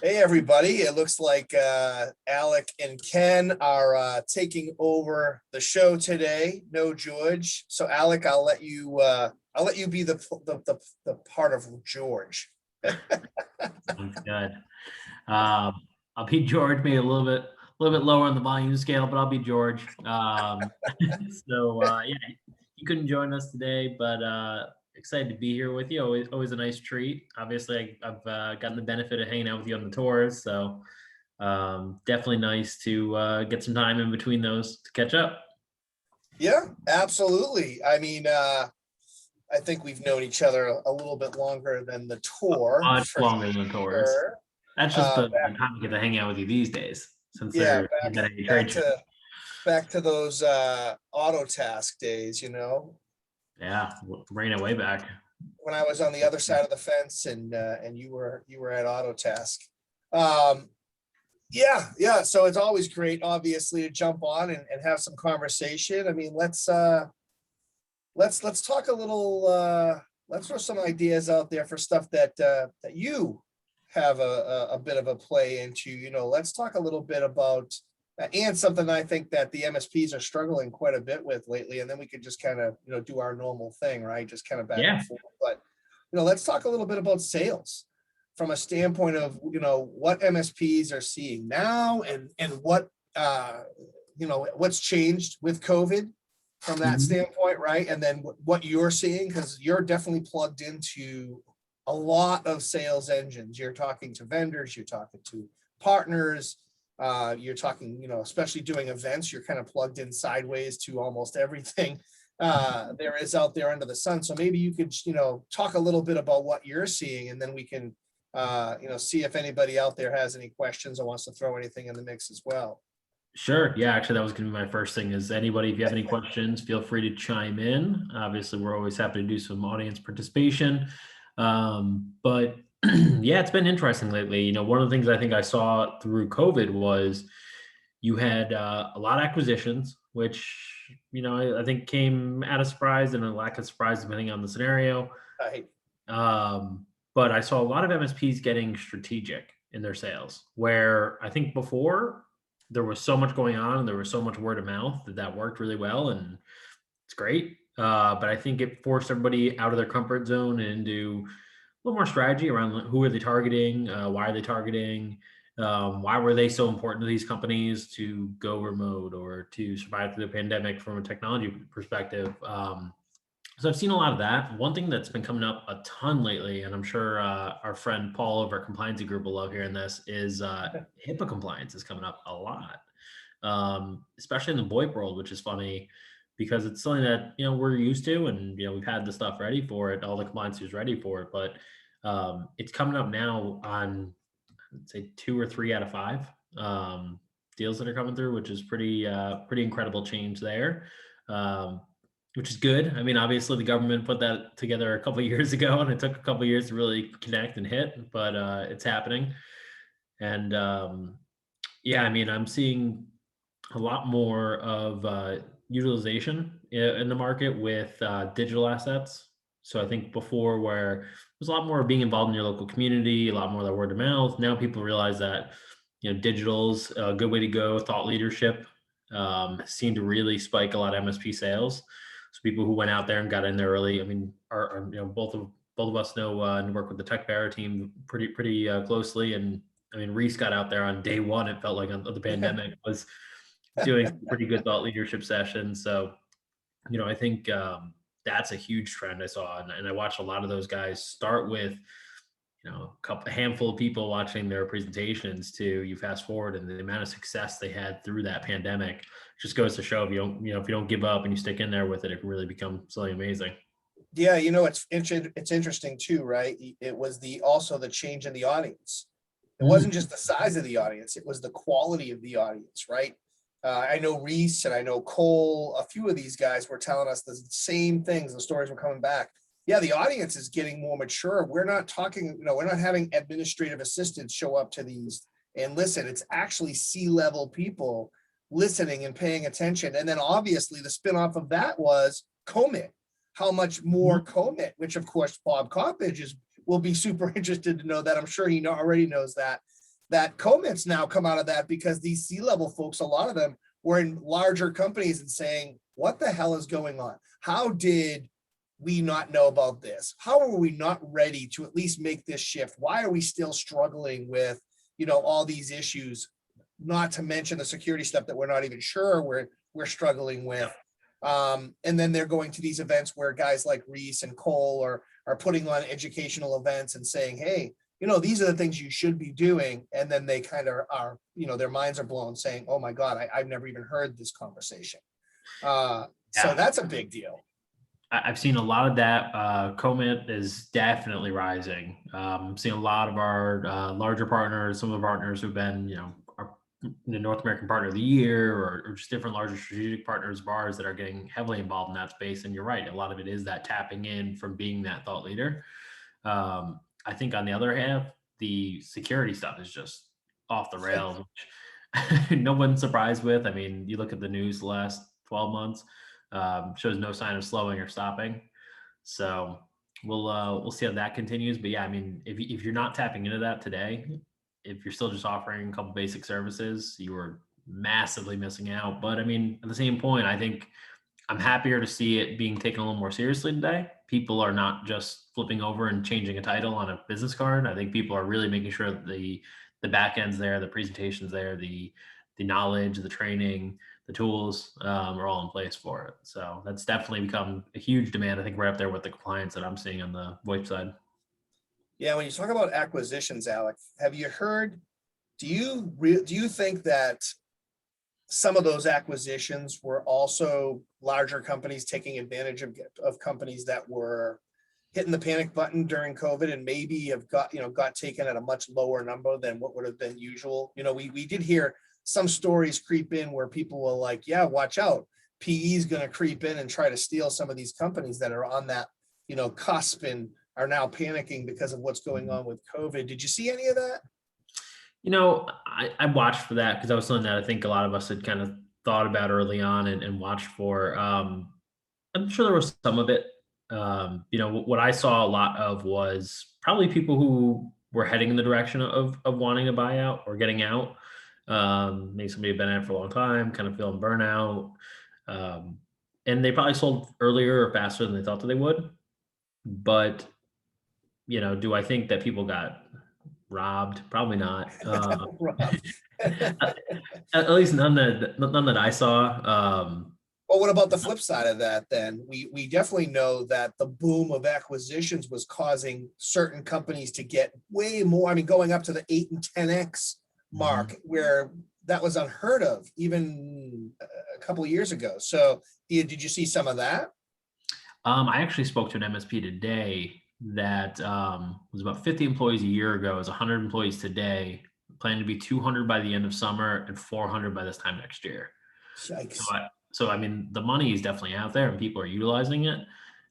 Hey, everybody. It looks like Alec and Ken are taking over the show today. No George. So Alec, I'll let you be the part of George. Sounds good. Um, I'll be George, maybe a little bit lower on the volume scale, but I'll be George. Yeah, you couldn't join us today, but excited to be here with you. Always a nice treat. Obviously, I've gotten the benefit of hanging out with you on the tours, so definitely nice to get some time in between those to catch up. Yeah, absolutely. I mean, I think we've known each other a little bit longer than the tour Much for longer than the tours. sure. That's just Uh, the time I get to hang out with you these days, since yeah, they're at a back trade show. to back to those auto task days, Yeah, bringing it way back. when I was on the other side of the fence and you were at Autotask. Um, yeah. So it's always great, obviously, to jump on and have some conversation. I mean, let's talk a little. Let's throw some ideas out there for stuff that you have a bit of a play into. Let's talk a little bit about and something I think that the MSPs are struggling quite a bit with lately, and then we could just kind of do our normal thing, right? Just kind of back and Yeah, forth. But let's talk a little bit about sales from a standpoint of what MSPs are seeing now and what what's changed with COVID from that mhm. standpoint, right? And then what you're seeing, because you're definitely plugged into a lot of sales engines. You're talking to vendors, you're talking to partners, you're talking, especially doing events, you're kind of plugged in sideways to almost everything there is out there under the sun. So maybe you could, talk a little bit about what you're seeing, and then we can, see if anybody out there has any questions or wants to throw anything in the mix as well. Sure. Yeah, actually, that was going to be my first thing. Is anybody, if you have any questions, feel free to chime in. Obviously, we're always happy to do some audience participation. But yeah, it's been interesting lately. One of the things I think I saw through COVID was you had a lot of acquisitions, which I think came at a surprise and a lack of surprise depending on the scenario. Right. But I saw a lot of MSPs getting strategic in their sales, where I think before there was so much going on and there was so much word of mouth that worked really well, and it's great. But I think it forced everybody out of their comfort zone and into a little more strategy around who are they targeting, why are they targeting, why were they so important to these companies to go remote or to survive through the pandemic from a technology perspective. So I've seen a lot of that. One thing that's been coming up a ton lately, and I'm sure our friend Paul over at Compliancy Group will love hearing this, is HIPAA compliance is coming up a lot, especially in the VoIP world, which is funny because it's something that we're used to, and we've had the stuff ready for it, all the compliance is ready for it, but it's coming up now on, I'd say, 2 or 3 out of 5 deals that are coming through, which is pretty incredible change there. Um, which is good. I mean, obviously, the government put that together a couple of years ago, and it took a couple of years to really connect and hit, but it's happening. And yeah, I mean, I'm seeing a lot more of utilization in the market with digital assets. So I think before, where there's a lot more being involved in your local community, a lot more of that word of mouth. Now people realize that digital's a good way to go. Thought leadership seemed to really spike a lot of MSP sales. So people who went out there and got in there early. I mean, are both of us know and work with the Tech Bearer team pretty closely. And I mean, Reese got out there on day one. It felt like of the pandemic was doing some pretty good thought leadership sessions. So, I think that's a huge trend I saw, and I watched a lot of those guys start with a handful of people watching their presentations to you fast forward, and the amount of success they had through that pandemic just goes to show if you don't give up and you stick in there with it, it can really become something amazing. Yeah, it's interesting too, right? It was also the change in the audience. It wasn't Mm. just the size of the audience, it was the quality of the audience, right? I know Reese and I know Cole, a few of these guys were telling us the same things. The stories were coming back. Yeah, the audience is getting more mature. We're not talking, we're not having administrative assistants show up to these and listen. It's actually C-level people listening and paying attention. And then obviously the spinoff of that was commit. How much more Mhm. commit, which of course Bob Coppage will be super interested to know that. I'm sure he already knows that. that comments now come out of that because these C-level folks, a lot of them were in larger companies and saying, what the hell is going on? How did we not know about this? How are we not ready to at least make this shift? Why are we still struggling with, all these issues, not to mention the security stuff that we're not even sure we're struggling with. And then they're going to these events where guys like Reese and Cole are putting on educational events and saying, hey, these are the things you should be doing. And then they kind of are, their minds are blown saying, oh my God, I've never even heard this conversation. So that's a big deal. I've seen a lot of that. Comment is definitely rising. Seeing a lot of our larger partners, some of the partners who've been, our the North American Partner of the Year, or just different larger strategic partners of ours that are getting heavily involved in that space. And you're right, a lot of it is that tapping in from being that thought leader. I think on the other half, the security stuff is just off the rails, which no one's surprised with. I mean, you look at the news the last 12 months, shows no sign of slowing or stopping. So we'll see how that continues. But yeah, I mean, if you're not tapping into that today, if you're still just offering a couple basic services, you are massively missing out. But I mean, at the same point, I think I'm happier to see it being taken a little more seriously today. People are not just flipping over and changing a title on a business card. I think people are really making sure that the back end's there, the presentation's there, the knowledge, the training, the tools are all in place for it. So that's definitely become a huge demand. I think we're up there with the compliance that I'm seeing on the VoIP side. Yeah, when you talk about acquisitions, Alec, have you heard, do you think that some of those acquisitions were also larger companies taking advantage of companies that were hitting the panic button during COVID and maybe have got taken at a much lower number than what would have been usual? We did hear some stories creep in where people were like, yeah, watch out. PE is going to creep in and try to steal some of these companies that are on that, cusp and are now panicking because of what's going on with COVID. Did you see any of that? I watched for that because that was something that I think a lot of us had kind of thought about early on and watched for. I'm sure there was some of it. What I saw a lot of was probably people who were heading in the direction of wanting a buyout or getting out. Maybe somebody had been at it for a long time, kind of feeling burnout. And they probably sold earlier or faster than they thought that they would. But, do I think that people got robbed? Probably not. At least none that I saw. Well, what about the flip side of that then? We definitely know that the boom of acquisitions was causing certain companies to get way more, going up to the 8 and 10x mark, where that was unheard of even a couple of years ago. So did you see some of that? I actually spoke to an MSP today that was about 50 employees a year ago. It was 100 employees today, planning to be 200 by the end of summer and 400 by this time next year. Yikes. So I mean, the money is definitely out there and people are utilizing it.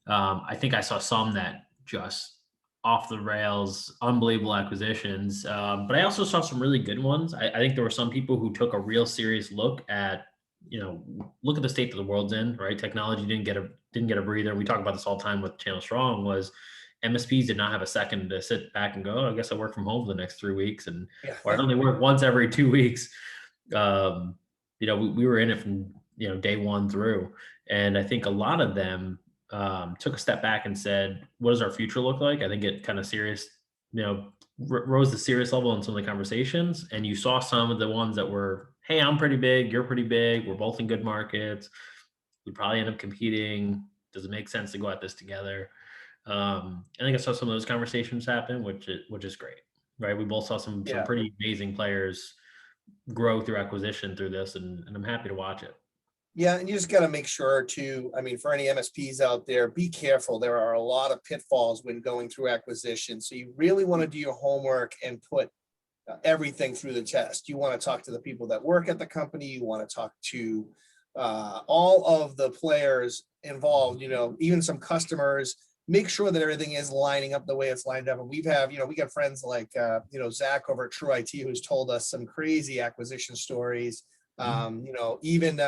I think I saw some that just off the rails, unbelievable acquisitions. But I also saw some really good ones. I think there were some people who took a real serious look at, look at the state that the world's in, right? Technology didn't get a breather. We talk about this all the time with Channel Strong. MSPs did not have a second to sit back and go, oh, I guess I work from home for the next 3 weeks, or I only work once every 2 weeks. We were in it from day one through, and I think a lot of them took a step back and said, what does our future look like? I think it kind of rose the serious level in some of the conversations, and you saw some of the ones that were, hey, I'm pretty big, you're pretty big, we're both in good markets, we probably end up competing. Does it make sense to go at this together? I think I saw some of those conversations happen, which is great, right? We both saw some pretty amazing players grow through acquisition through this, and I'm happy to watch it. Yeah, and you just got to make sure to, for any MSPs out there, be careful. There are a lot of pitfalls when going through acquisition. So you really want to do your homework and put everything through the test. You want to talk to the people that work at the company. You want to talk to all of the players involved, even some customers. Make sure that everything is lining up the way it's lined up. And we got friends like, Zach over at True IT, who's told us some crazy acquisition stories. Even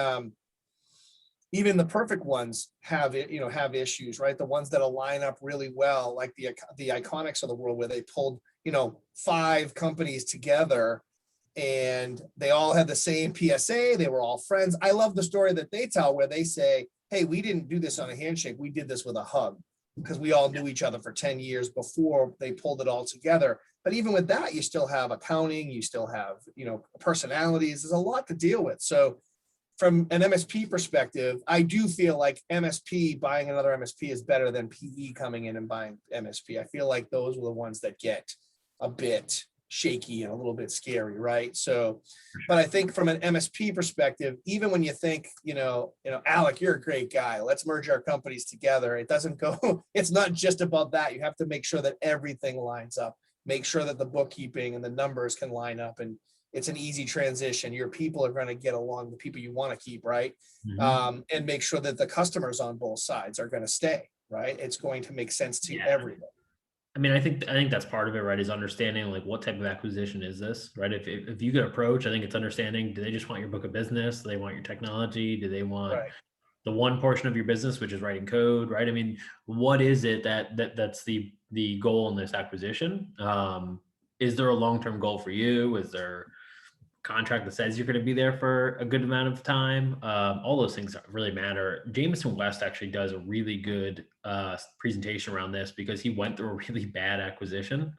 even the perfect ones have it, have issues, right? The ones that align up really well, like the Iconics of the world, where they pulled, 5 companies together and they all had the same PSA. They were all friends. I love the story that they tell where they say, hey, we didn't do this on a handshake. We did this with a hug because we all knew each other for 10 years before they pulled it all together. But even with that, you still have accounting, you still have, personalities. There's a lot to deal with. So from an MSP perspective, I do feel like MSP buying another MSP is better than PE coming in and buying MSP. I feel like those are the ones that get a bit shaky and a little bit scary, right? So, but I think from an MSP perspective, even when you think, Alec, you're a great guy, let's merge our companies together. It doesn't go, it's not just about that. You have to make sure that everything lines up, make sure that the bookkeeping and the numbers can line up, and it's an easy transition. Your people are going to get along, the people you want to keep, right? Mhm. And make sure that the customers on both sides are going to stay, right? It's going to make sense to Yeah. everybody. I mean, I think that's part of it, right? Is understanding like what type of acquisition is this, right? If you get approached, I think it's understanding, do they just want your book of business? Do they want your technology? Do they want Right. the one portion of your business, which is writing code, right? I mean, what is it that's the goal in this acquisition? Is there a long-term goal for you? Is there contract that says you're going to be there for a good amount of time? All those things really matter. Jameson West actually does a really good presentation around this because he went through a really bad acquisition,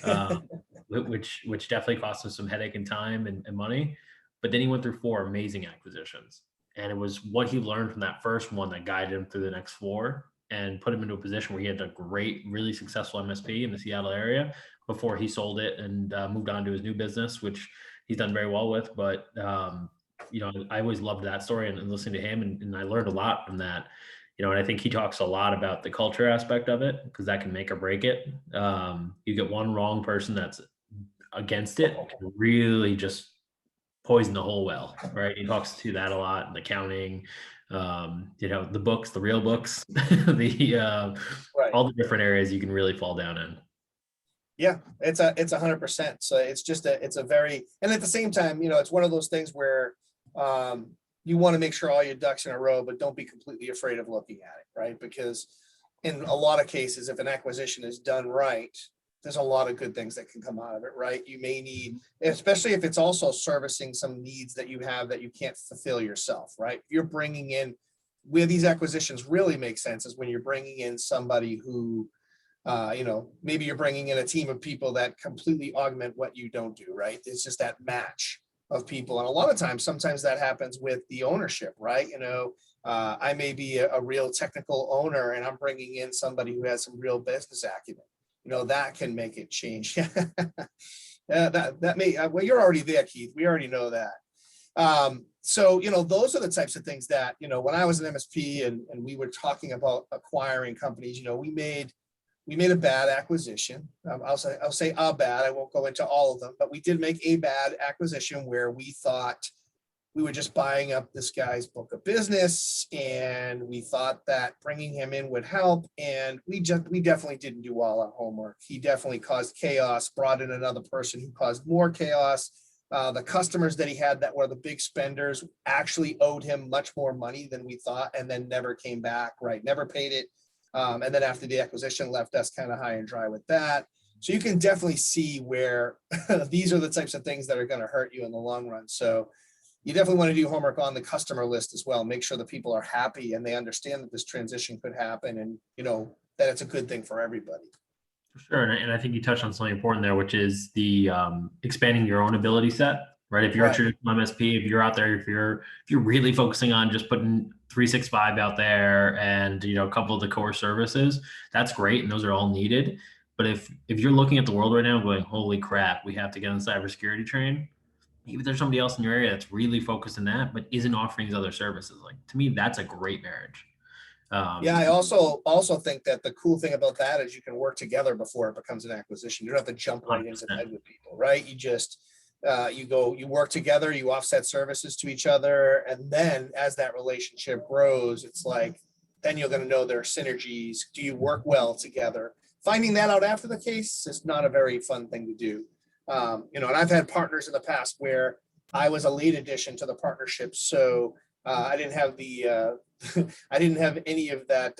um, which definitely cost him some headache and time and money. But then he went through 4 amazing acquisitions, and it was what he learned from that first one that guided him through the next 4 and put him into a position where he had a great, really successful MSP in the Seattle area before he sold it and moved on to his new business, which he's done very well with. But I always loved that story and listening to him, and I learned a lot from that. And I think he talks a lot about the culture aspect of it because that can make or break it. You get one wrong person that's against it can really just poison the whole well, right? He talks to that a lot in accounting, the books, the real books, Right. all the different areas you can really fall down in. Yeah, it's 100%. So it's a very, and at the same time, it's one of those things where you want to make sure all your ducks in a row, but don't be completely afraid of looking at it, right? Because in a lot of cases, if an acquisition is done right, there's a lot of good things that can come out of it, right? You may need, especially if it's also servicing some needs that you have that you can't fulfill yourself, right? You're bringing in, where these acquisitions really make sense is when you're bringing in somebody who maybe you're bringing in a team of people that completely augment what you don't do, right? It's just that match of people. And a lot of times, sometimes that happens with the ownership, right? I may be a real technical owner and I'm bringing in somebody who has some real business acumen. That can make it change. That may, well, you're already there, Keith. We already know that. So, those are the types of things that, when I was an MSP and we were talking about acquiring companies, we made a bad acquisition. I'll say a bad. I won't go into all of them, but we did make a bad acquisition where we thought we were just buying up this guy's book of business, and we thought that bringing him in would help. And we definitely didn't do all our homework. He definitely caused chaos, brought in another person who caused more chaos. The customers that he had that were the big spenders actually owed him much more money than we thought, and then never came back, right? Never paid it. And then after the acquisition, left us kind of high and dry with that. So you can definitely see where these are the types of things that are going to hurt you in the long run. So you definitely want to do homework on the customer list as well. Make sure the people are happy and they understand that this transition could happen, and that it's a good thing for everybody. For sure. And I think you touched on something important there, which is the expanding your own ability set, right? If you're a Right. traditional MSP, if you're out there, if you're really focusing on just putting 365 out there and a couple of the core services, that's great, and those are all needed. But if you're looking at the world right now going, holy crap, we have to get on the cybersecurity train, maybe there's somebody else in your area that's really focused in that, but isn't offering these other services. Like, to me, that's a great marriage. Yeah, I also think that the cool thing about that is you can work together before it becomes an acquisition. You don't have to jump right into 100%. bed with people, right? You just you work together, you offset services to each other, and then as that relationship grows, it's like then you're going to know there are synergies. Do you work well together? Finding that out after the case is not a very fun thing to do. And I've had partners in the past where I was a lead addition to the partnership, so I didn't have the, I didn't have any of that.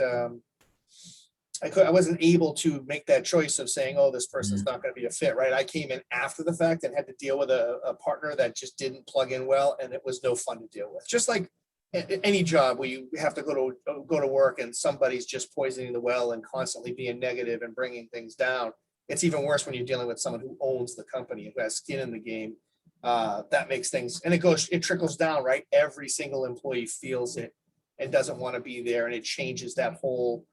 I wasn't able to make that choice of saying, oh, this person's not going to be a fit, right? I came in after the fact and had to deal with a partner that just didn't plug in well, and it was no fun to deal with. Just like any job where you have to go to work and somebody's just poisoning the well and constantly being negative and bringing things down. It's even worse when you're dealing with someone who owns the company, who has skin in the game. That makes things, and it trickles down, right? Every single employee feels it and doesn't want to be there, and it changes that whole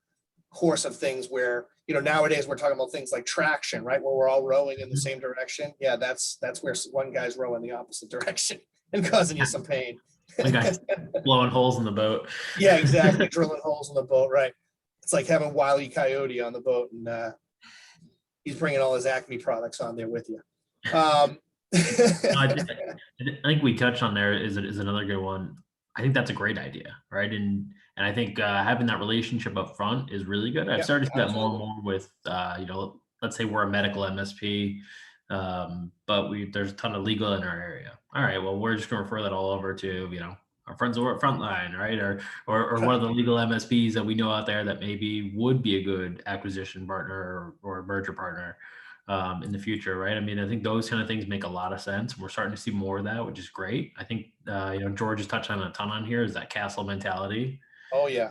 course of things where, nowadays we're talking about things like traction, right? Where we're all rowing in the same direction. Yeah, that's where one guy's rowing the opposite direction and causing you some pain. One guy's blowing holes in the boat. Yeah, exactly. Drilling holes in the boat, right? It's like having Wile E. Coyote on the boat, and he's bringing all his Acme products on there with you. I think we touched on there is another good one. I think that's a great idea, right? And I think having that relationship up front is really good. I've started to see that more and more with, let's say we're a medical MSP, but there's a ton of legal in our area. All right, well, we're just going to refer that all over to, our friends over at Frontline, right? Or one of the legal MSPs that we know out there that maybe would be a good acquisition partner or merger partner in the future, right? I mean, I think those kind of things make a lot of sense. We're starting to see more of that, which is great. I think George has touched on a ton on here is that castle mentality. Oh yeah.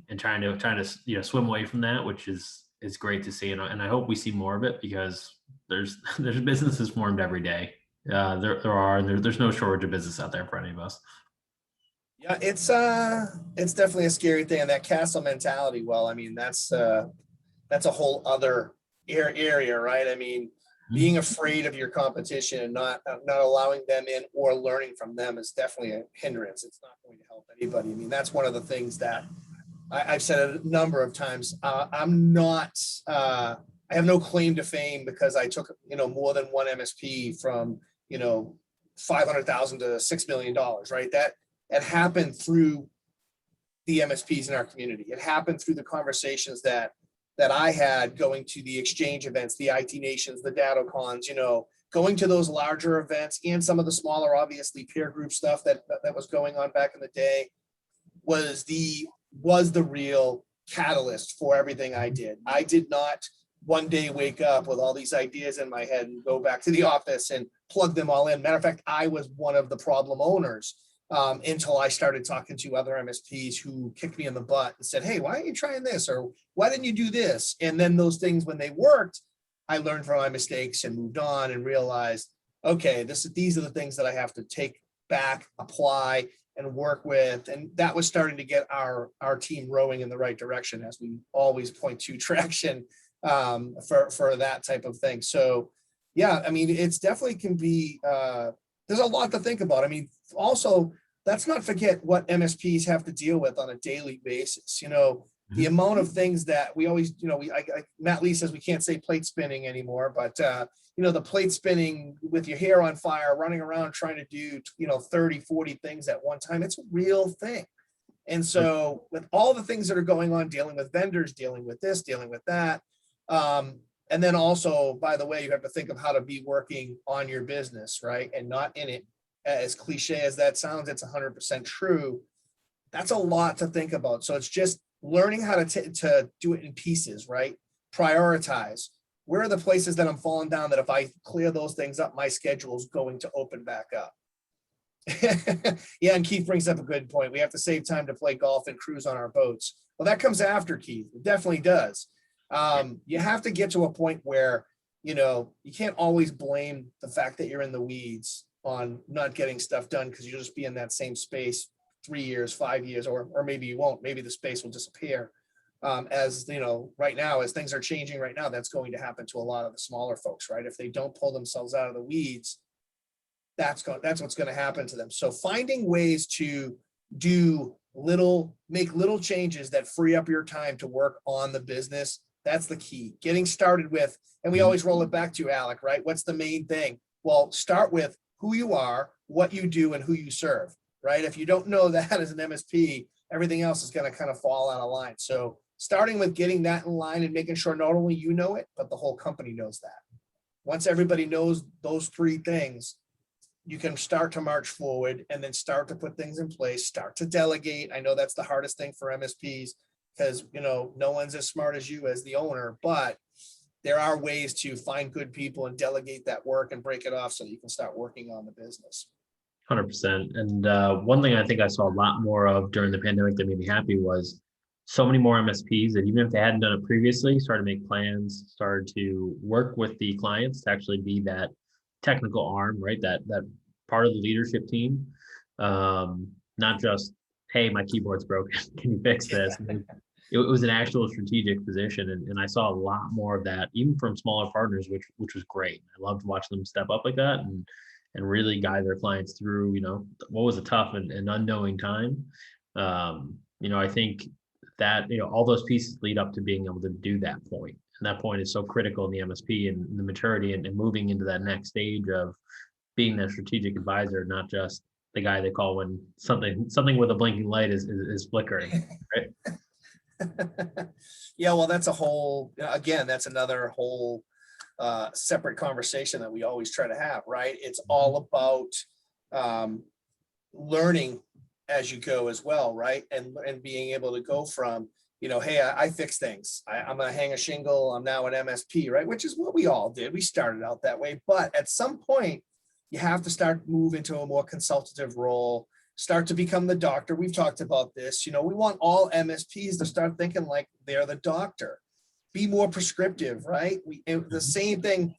And trying to swim away from that, which is great to see, and I hope we see more of it because there's businesses formed every day. There's no shortage of business out there for any of us. Yeah, it's definitely a scary thing, and that castle mentality. Well, I mean, that's a whole other area, right? I mean, being afraid of your competition and not allowing them in or learning from them is definitely a hindrance. It's not going to help anybody. I mean, that's one of the things that I've said a number of times. I'm not. I have no claim to fame because I took more than one MSP from 500,000 to $6 million, right? That happened through the MSPs in our community. It happened through the conversations that I had going to the exchange events, the IT Nations, the DataCons, going to those larger events and some of the smaller, obviously peer group stuff that was going on back in the day was the real catalyst for everything I did. I did not one day wake up with all these ideas in my head and go back to the office and plug them all in. Matter of fact, I was one of the problem owners until I started talking to other MSPs who kicked me in the butt and said, hey, why aren't you trying this? Or why didn't you do this? And then those things, when they worked, I learned from my mistakes and moved on and realized, okay, these are the things that I have to take back, apply, and work with. And that was starting to get our team rowing in the right direction, as we always point to traction for that type of thing. So yeah, I mean, it's definitely can be, there's a lot to think about. I mean, also, let's not forget what MSPs have to deal with on a daily basis. The amount of things that we always, Matt Lee says we can't say plate spinning anymore, but the plate spinning with your hair on fire, running around trying to do, 30, 40 things at one time, it's a real thing. And so with all the things that are going on, dealing with vendors, dealing with this, dealing with that, and then also, by the way, you have to think of how to be working on your business, right? And not in it. As cliche as that sounds, it's 100% true. That's a lot to think about. So it's just learning how to do it in pieces, right? Prioritize. Where are the places that I'm falling down that if I clear those things up, my schedule is going to open back up? Yeah, and Keith brings up a good point. We have to save time to play golf and cruise on our boats. Well, that comes after, Keith. It definitely does. You have to get to a point where, you can't always blame the fact that you're in the weeds on not getting stuff done because you'll just be in that same space 3 years, 5 years, or maybe you won't. Maybe the space will disappear. As right now, as things are changing right now, that's going to happen to a lot of the smaller folks, right? If they don't pull themselves out of the weeds, that's what's going to happen to them. So finding ways to make little changes that free up your time to work on the business. That's the key. Getting started with, and we always roll it back to Alec, right? What's the main thing? Well, start with who you are, what you do, and who you serve, right? If you don't know that as an MSP, everything else is going to kind of fall out of line. So starting with getting that in line and making sure not only you know it, but the whole company knows that. Once everybody knows those three things, you can start to march forward and then start to put things in place, start to delegate. I know that's the hardest thing for MSPs because, no one's as smart as you as the owner, but there are ways to find good people and delegate that work and break it off so that you can start working on the business. 100%. And one thing I think I saw a lot more of during the pandemic that made me happy was so many more MSPs that even if they hadn't done it previously, started to make plans, started to work with the clients to actually be that technical arm, right? That part of the leadership team. Not just, hey, my keyboard's broken. Can you fix this? It was an actual strategic position. And I saw a lot more of that, even from smaller partners, which was great. I loved watching them step up like that and really guide their clients through, what was a tough and unknowing time. I think that, all those pieces lead up to being able to do that point. And that point is so critical in the MSP and the maturity and moving into that next stage of being that strategic advisor, not just the guy they call when something with a blinking light is flickering, right? Yeah, well, that's another whole separate conversation that we always try to have, right? It's all about learning as you go as well, right? And being able to go from, hey, I fix things. I'm gonna hang a shingle. I'm now an MSP, right? Which is what we all did. We started out that way, but at some point, you have to start move into a more consultative role. Start to become the doctor. We've talked about this. We want all MSPs to start thinking like they're the doctor. Be more prescriptive, right? The same thing.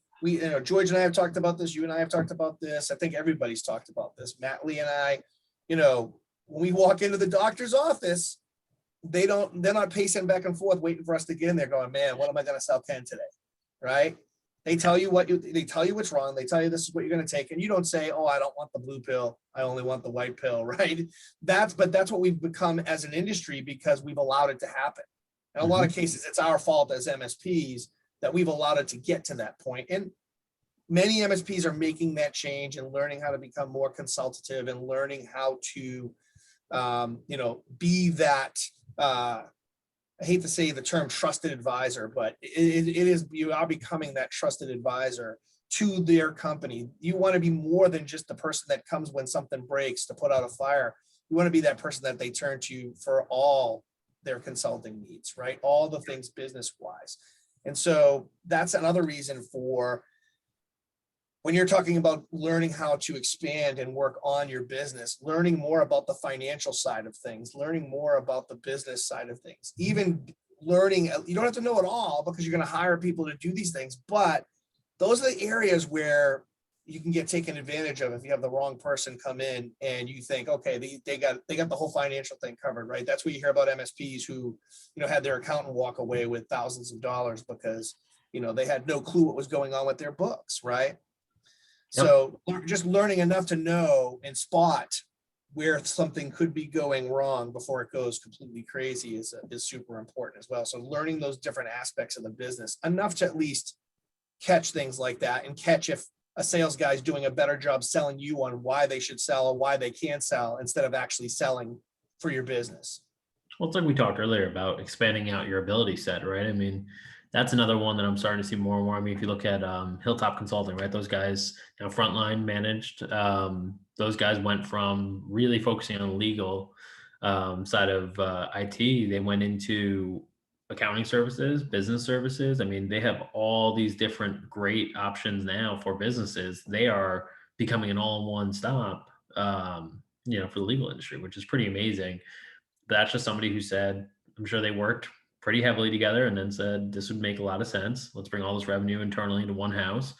George and I have talked about this. You and I have talked about this. I think everybody's talked about this. Matt Lee and I, when we walk into the doctor's office, they're not pacing back and forth, waiting for us to get in there going, man, what am I going to sell Ken today? Right? They tell you they tell you what's wrong. They tell you this is what you're going to take. And you don't say, oh, I don't want the blue pill. I only want the white pill, right? That's what we've become as an industry because we've allowed it to happen. In a lot of cases, it's our fault as MSPs that we've allowed it to get to that point. And many MSPs are making that change and learning how to become more consultative and learning how to, be that, I hate to say the term trusted advisor, but it is, you are becoming that trusted advisor to their company. You want to be more than just the person that comes when something breaks to put out a fire. You want to be that person that they turn to for all their consulting needs, right? All the things business wise. And so that's another reason for when you're talking about learning how to expand and work on your business, learning more about the financial side of things, learning more about the business side of things, even learning, you don't have to know it all because you're going to hire people to do these things, but those are the areas where you can get taken advantage of if you have the wrong person come in and you think, okay, they got the whole financial thing covered, right? That's what you hear about MSPs who, had their accountant walk away with thousands of dollars because, they had no clue what was going on with their books, right? Yep. So just learning enough to know and spot where something could be going wrong before it goes completely crazy is super important as well. So learning those different aspects of the business enough to at least catch things like that and catch if a sales guy is doing a better job selling you on why they should sell or why they can't sell instead of actually selling for your business. Well, it's like we talked earlier about expanding out your ability set, right? I mean, that's another one that I'm starting to see more and more. I mean, if you look at Hilltop Consulting, right? Those guys, frontline managed. Those guys went from really focusing on the legal side of IT. They went into accounting services, business services. I mean, they have all these different great options now for businesses. They are becoming an all-in-one stop, for the legal industry, which is pretty amazing. But that's just somebody who said, I'm sure they worked pretty heavily together and then said, this would make a lot of sense. Let's bring all this revenue internally into one house.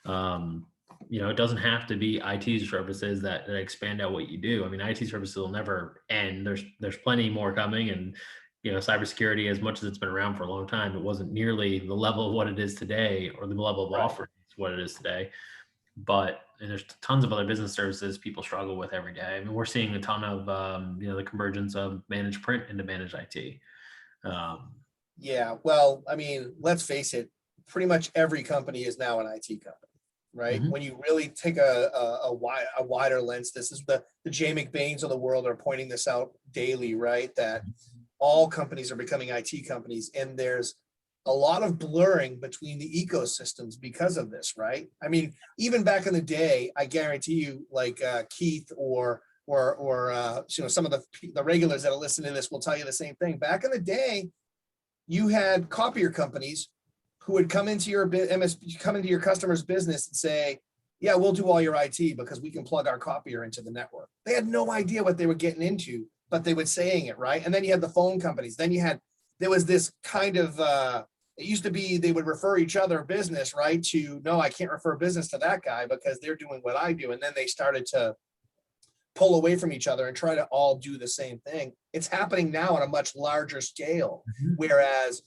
It doesn't have to be IT services that expand out what you do. I mean, IT services will never end. There's plenty more coming, and cybersecurity, as much as it's been around for a long time, it wasn't nearly the level of what it is today or the level of offerings what it is today. But there's tons of other business services people struggle with every day. I mean, we're seeing a ton of the convergence of managed print into managed IT. Yeah, well, I mean, let's face it, pretty much every company is now an IT company, right? When you really take a wider lens, this is the Jay McBains of the world are pointing this out daily, right? That all companies are becoming IT companies, and there's a lot of blurring between the ecosystems because of this, right? I mean, even back in the day, I guarantee you, like Keith or some of the regulars that are listening to this will tell you the same thing. Back in the day, you had copier companies who would come into your MSP, come into your customer's business and say, yeah, we'll do all your IT because we can plug our copier into the network. They had no idea what they were getting into, but they were saying it, right? And then you had the phone companies. Then there was this kind of, it used to be they would refer each other business, right? To, no, I can't refer business to that guy because they're doing what I do. And then they started to pull away from each other and try to all do the same thing. It's happening now on a much larger scale, whereas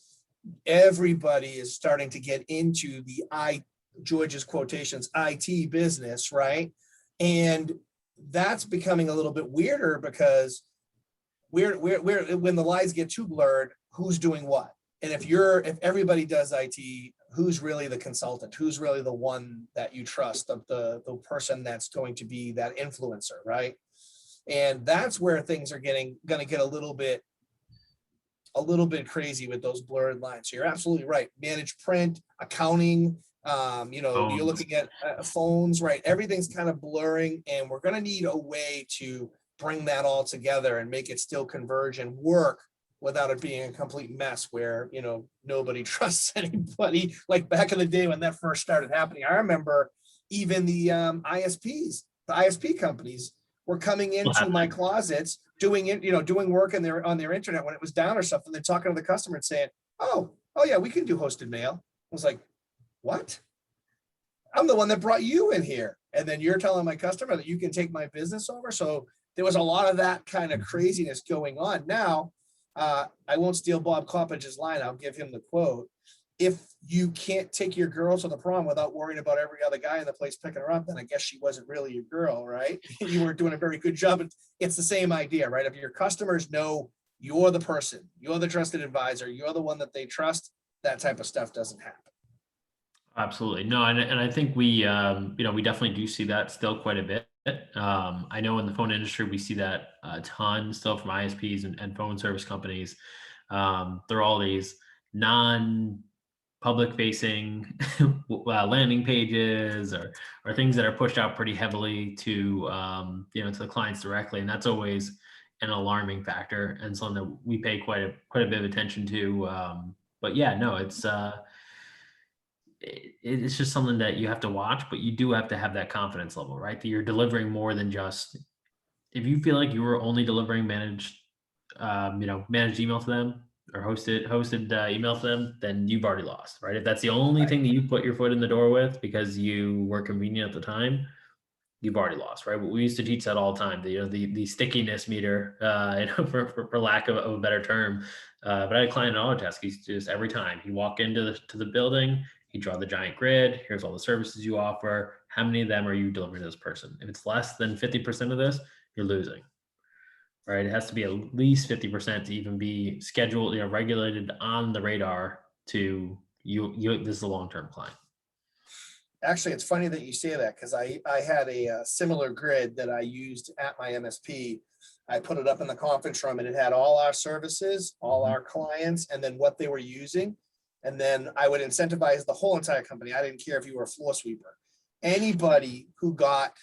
everybody is starting to get into the George's quotations, IT business, right? And that's becoming a little bit weirder because we're when the lines get too blurred, who's doing what? And if everybody does IT, who's really the consultant? Who's really the one that you trust, the person that's going to be that influencer, right? And that's where things are going to get a little bit crazy with those blurred lines. So you're absolutely right. Managed print, accounting, you're looking at phones, right? Everything's kind of blurring, and we're going to need a way to bring that all together and make it still converge and work without it being a complete mess where, nobody trusts anybody. Like back in the day when that first started happening, I remember even the ISPs, the ISP companies were coming into my closets, doing work on their internet when it was down or something. They're talking to the customer and saying, oh yeah, we can do hosted mail. I was like, what? I'm the one that brought you in here. And then you're telling my customer that you can take my business over. So there was a lot of that kind of craziness going on. Now, I won't steal Bob Coppage's line. I'll give him the quote. If you can't take your girl to the prom without worrying about every other guy in the place picking her up, then I guess she wasn't really your girl, right? You weren't doing a very good job. It's the same idea, right? If your customers know you're the person, you're the trusted advisor, you're the one that they trust, that type of stuff doesn't happen. Absolutely. No, and I think we definitely do see that still quite a bit. I know in the phone industry, we see that a ton still from ISPs and phone service companies. They're all these non-public facing landing pages or things that are pushed out pretty heavily to to the clients directly, and that's always an alarming factor and something that we pay quite a bit of attention to. But yeah, no, it's just something that you have to watch, but you do have to have that confidence level, right? That you're delivering more than just, if you feel like you were only delivering managed email to them or hosted email to them, then you've already lost, right? If that's the only thing that you put your foot in the door with because you were convenient at the time, you've already lost, right? But we used to teach that all the time, the stickiness meter, for lack of a better term. But I had a client in Autodesk. He's just, every time he walk into the building, he draw the giant grid. Here's all the services you offer. How many of them are you delivering to this person? If it's less than 50% of this, you're losing, right? It has to be at least 50% to even be scheduled, regulated on the radar to you. This is a long-term client. Actually, it's funny that you say that because I had a similar grid that I used at my MSP. I put it up in the conference room and it had all our services, all our clients, and then what they were using. And then I would incentivize the whole entire company. I didn't care if you were a floor sweeper. Anybody who got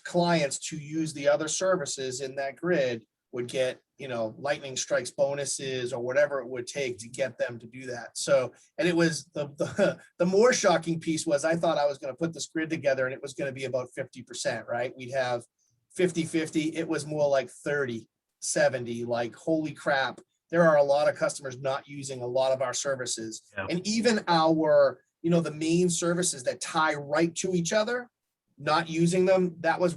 clients to use the other services in that grid would get, lightning strikes bonuses or whatever it would take to get them to do that. So, and it was the more shocking piece was I thought I was going to put this grid together and it was going to be about 50%, right? We'd have 50-50. It was more like 30-70, like, holy crap. There are a lot of customers not using a lot of our services. Yeah. And even our, the main services that tie right to each other, not using them. That was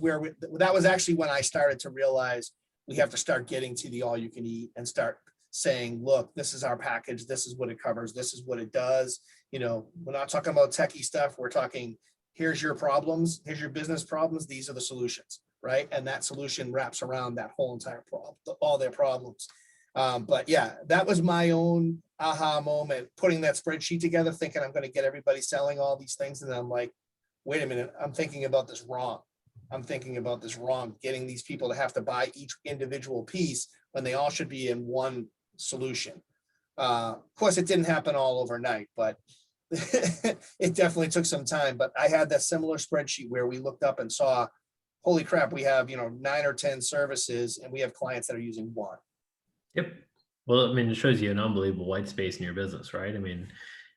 actually when I started to realize we have to start getting to the all you can eat and start saying, look, this is our package. This is what it covers. This is what it does. We're not talking about techie stuff. We're talking, here's your problems. Here's your business problems. These are the solutions, right? And that solution wraps around that whole entire problem, all their problems. But yeah, that was my own aha moment, putting that spreadsheet together, thinking I'm going to get everybody selling all these things. And then I'm like, wait a minute, I'm thinking about this wrong. Getting these people to have to buy each individual piece when they all should be in one solution. Of course, it didn't happen all overnight, but it definitely took some time. But I had that similar spreadsheet where we looked up and saw, holy crap, we have, 9 or 10 services and we have clients that are using one. Yep. Well, I mean, it shows you an unbelievable white space in your business, right? I mean,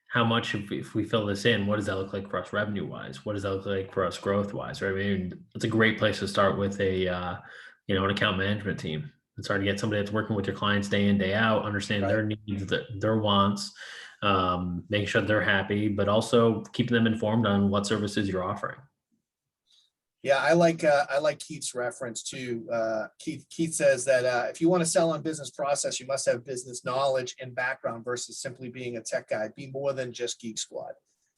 how much if we fill this in, what does that look like for us revenue wise? What does that look like for us growth wise? Right? I mean, it's a great place to start with an account management team. And start to get somebody that's working with your clients day in, day out, understand their needs, their wants, making sure they're happy, but also keeping them informed on what services you're offering. Yeah, I like Keith's reference too. Keith says that if you want to sell on business process, you must have business knowledge and background versus simply being a tech guy. Be more than just Geek Squad,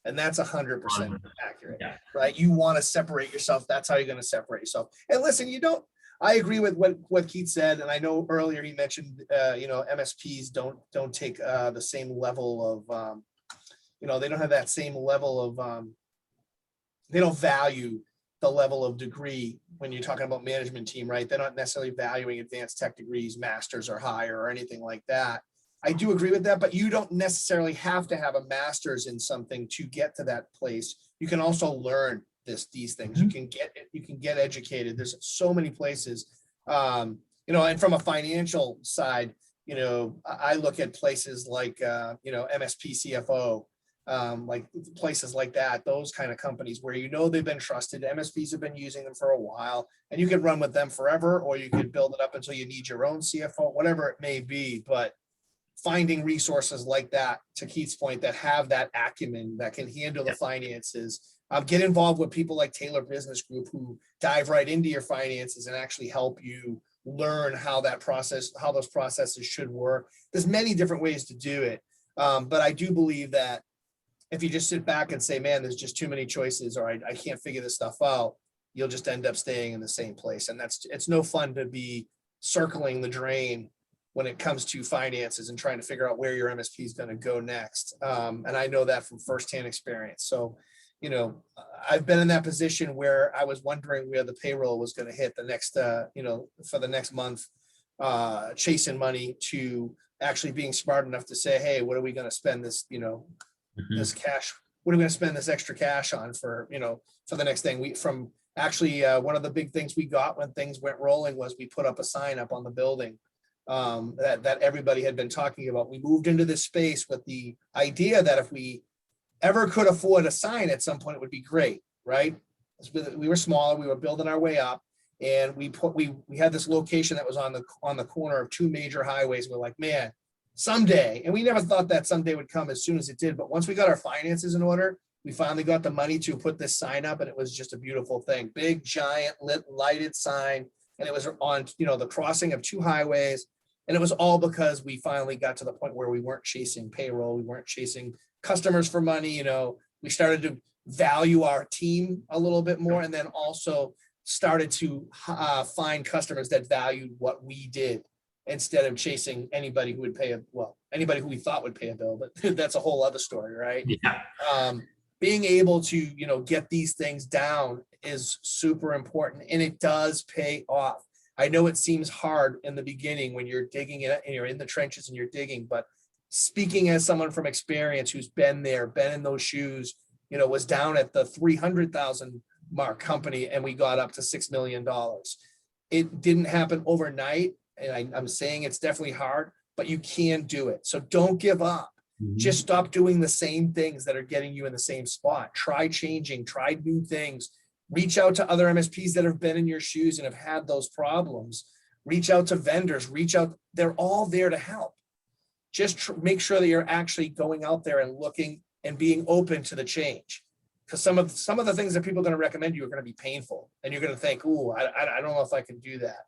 and that's 100% accurate, Yeah. right? You want to separate yourself. That's how you're going to separate yourself. And listen, you don't. I agree with what Keith said, and I know earlier he mentioned MSPs don't take the same level of they don't have that same level of they don't value the level of degree when you're talking about management team, right? They're not necessarily valuing advanced tech degrees, masters or higher or anything like that. I do agree with that, but you don't necessarily have to have a master's in something to get to that place. You can also learn these things. You can get educated. There's so many places, and from a financial side, I look at places like, MSP CFO, like places like that, those kind of companies where they've been trusted. MSPs have been using them for a while, and you could run with them forever, or you could build it up until you need your own CFO, whatever it may be. But finding resources like that, to Keith's point, that have that acumen, that can handle the finances, get involved with people like Taylor Business Group, who dive right into your finances and actually help you learn how those processes should work. There's many different ways to do it. But I do believe that if you just sit back and say, man, there's just too many choices, or I can't figure this stuff out, you'll just end up staying in the same place. And it's no fun to be circling the drain when it comes to finances and trying to figure out where your MSP is going to go next. And I know that from firsthand experience. So, I've been in that position where I was wondering where the payroll was going to hit the next, for the next month, chasing money, to actually being smart enough to say, hey, what are we going to spend this, this cash, what are we going to spend this extra cash on for the next thing? One of the big things we got when things went rolling was we put up a sign up on the building that everybody had been talking about. We moved into this space with the idea that if we ever could afford a sign at some point, it would be great, right? We were smaller, we were building our way up, and we had this location that was on the corner of two major highways. We're like, man, someday, and we never thought that someday would come as soon as it did. But once we got our finances in order, we finally got the money to put this sign up, and it was just a beautiful thing. Big, giant, lighted sign, and it was on the crossing of two highways. And it was all because we finally got to the point where we weren't chasing payroll, we weren't chasing customers for money. We started to value our team a little bit more, and then also started to find customers that valued what we did, instead of chasing anybody who would anybody who we thought would pay a bill. But that's a whole other story, right? Yeah. Being able to, get these things down is super important, and it does pay off. I know it seems hard in the beginning when you're digging it and you're in the trenches and you're digging, but speaking as someone from experience who's been there, been in those shoes, was down at the 300,000 mark company, and we got up to $6 million. It didn't happen overnight. And I'm saying it's definitely hard, but you can do it. So don't give up. Mhm. Just stop doing the same things that are getting you in the same spot. Try changing, try new things. Reach out to other MSPs that have been in your shoes and have had those problems. Reach out to vendors, they're all there to help. Just make sure that you're actually going out there and looking and being open to the change. Because some of the things that people are going to recommend you are going to be painful, and you're going to think, "Ooh, I don't know if I can do that."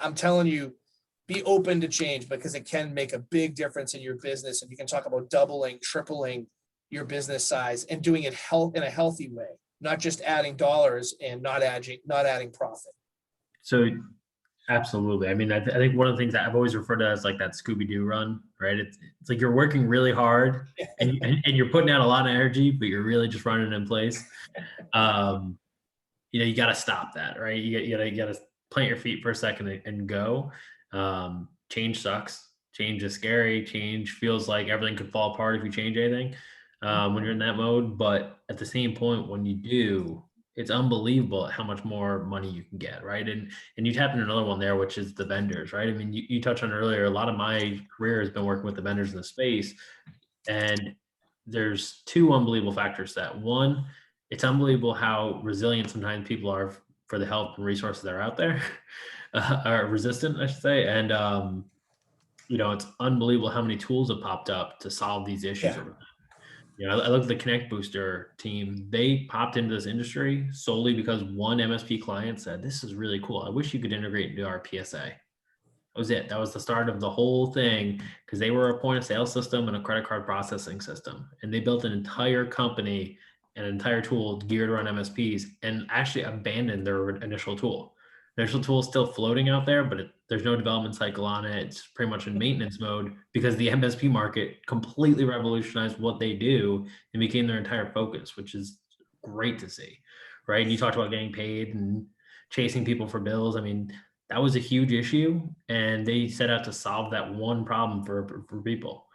I'm telling you, be open to change, because it can make a big difference in your business. And you can talk about doubling, tripling your business size, and doing it in a healthy way, not just adding dollars and not adding profit. So absolutely. I mean, I think one of the things that I've always referred to as like that Scooby-Doo run, right? It's like you're working really hard and you're putting out a lot of energy, but you're really just running in place. You got to stop that, right? You got to plant your feet for a second and go. Change sucks. Change is scary. Change feels like everything could fall apart if you change anything when you're in that mode. But at the same point, when you do, it's unbelievable how much more money you can get, right? And you tap into another one there, which is the vendors, right? I mean, you touched on earlier, a lot of my career has been working with the vendors in the space. And there's two unbelievable factors to that. One, it's unbelievable how resilient sometimes people are for the help and resources that are out there, are resistant, I should say. And, it's unbelievable how many tools have popped up to solve these issues Yeah. over time. I look at the Connect Booster team. They popped into this industry solely because one MSP client said, "This is really cool. I wish you could integrate into our PSA." That was it. That was the start of the whole thing because they were a point of sale system and a credit card processing system. And they built an entire company and an entire tool geared around MSPs and actually abandoned their initial tool. The initial tool is still floating out there, but there's no development cycle on it. It's pretty much in maintenance mode because the MSP market completely revolutionized what they do and became their entire focus, which is great to see, right? And you talked about getting paid and chasing people for bills. I mean, that was a huge issue, and they set out to solve that one problem for people.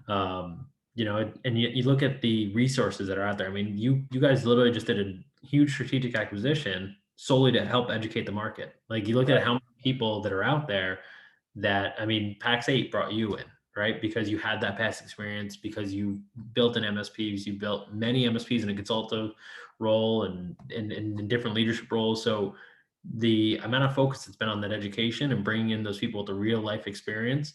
And you look at the resources that are out there. I mean, you guys literally just did a huge strategic acquisition solely to help educate the market. Like you look at Right. how many people that are out there that, I mean, PAX 8 brought you in, right? Because you had that past experience, because you built an MSPs, you built many MSPs in a consultative role and in different leadership roles. So the amount of focus that's been on that education and bringing in those people with the real life experience,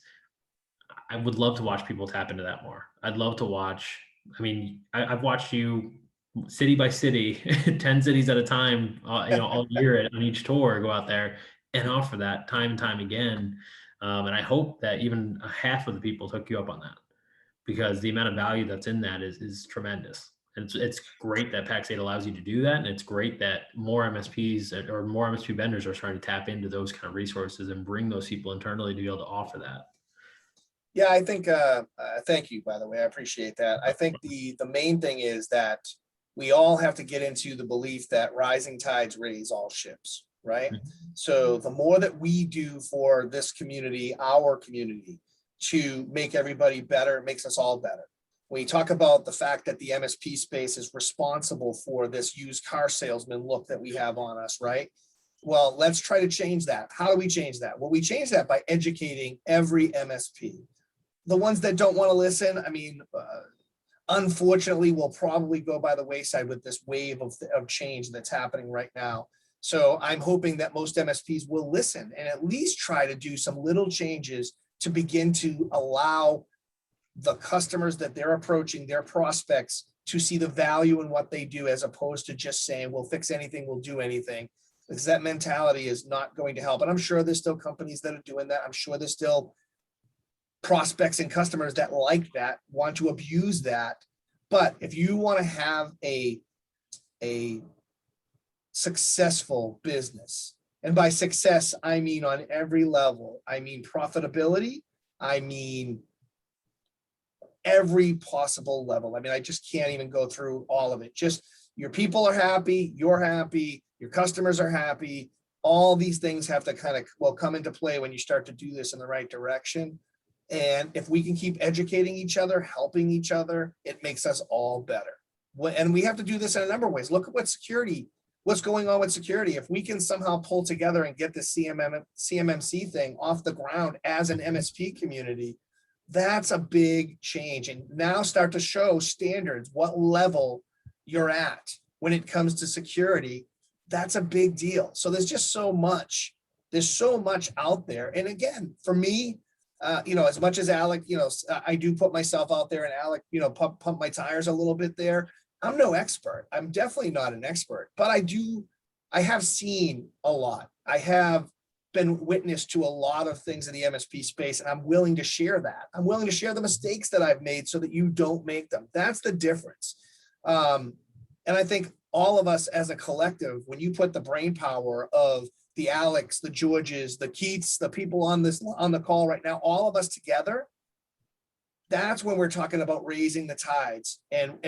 I would love to watch people tap into that more. I'd love to watch. I mean, I've watched you city by city, 10 cities at a time, all year on each tour, go out there and offer that time and time again. And I hope that even a half of the people took you up on that because the amount of value that's in that is tremendous. And it's great that PAX 8 allows you to do that. And it's great that more MSPs or more MSP vendors are starting to tap into those kind of resources and bring those people internally to be able to offer that. Yeah, I think, thank you, by the way, I appreciate that. I think the main thing is that we all have to get into the belief that rising tides raise all ships, right? So the more that we do for this community, our community, to make everybody better, it makes us all better. When you talk about the fact that the MSP space is responsible for this used car salesman look that we have on us, right? Well, let's try to change that. How do we change that? Well, we change that by educating every MSP. The ones that don't want to listen, I mean, unfortunately, will probably go by the wayside with this wave of change that's happening right now. So I'm hoping that most MSPs will listen and at least try to do some little changes to begin to allow the customers that they're approaching, their prospects, to see the value in what they do, as opposed to just saying, we'll fix anything, we'll do anything. Because that mentality is not going to help. And I'm sure there's still companies that are doing that. I'm sure there's still prospects and customers that like that, want to abuse that. But if you want to have a successful business, and by success, I mean on every level, I mean profitability, I mean every possible level. I mean, I just can't even go through all of it. Just your people are happy, you're happy, your customers are happy. All these things have to kind of, come into play when you start to do this in the right direction. And if we can keep educating each other, helping each other, it makes us all better. And we have to do this in a number of ways. Look at what's going on with security. If we can somehow pull together and get the CMMC thing off the ground as an MSP community, that's a big change. And now start to show standards, what level you're at when it comes to security. That's a big deal. So there's just so much. There's so much out there. And again, for me, as much as Alec, I do put myself out there, and Alec, pump my tires a little bit there. I'm no expert. I'm definitely not an expert, but I have seen a lot. I have been witness to a lot of things in the MSP space, and I'm willing to share that. I'm willing to share the mistakes that I've made so that you don't make them. That's the difference. And I think all of us as a collective, when you put the brain power of the Alex, the Georges, the Keiths, the people on the call right now, all of us together, that's when we're talking about raising the tides and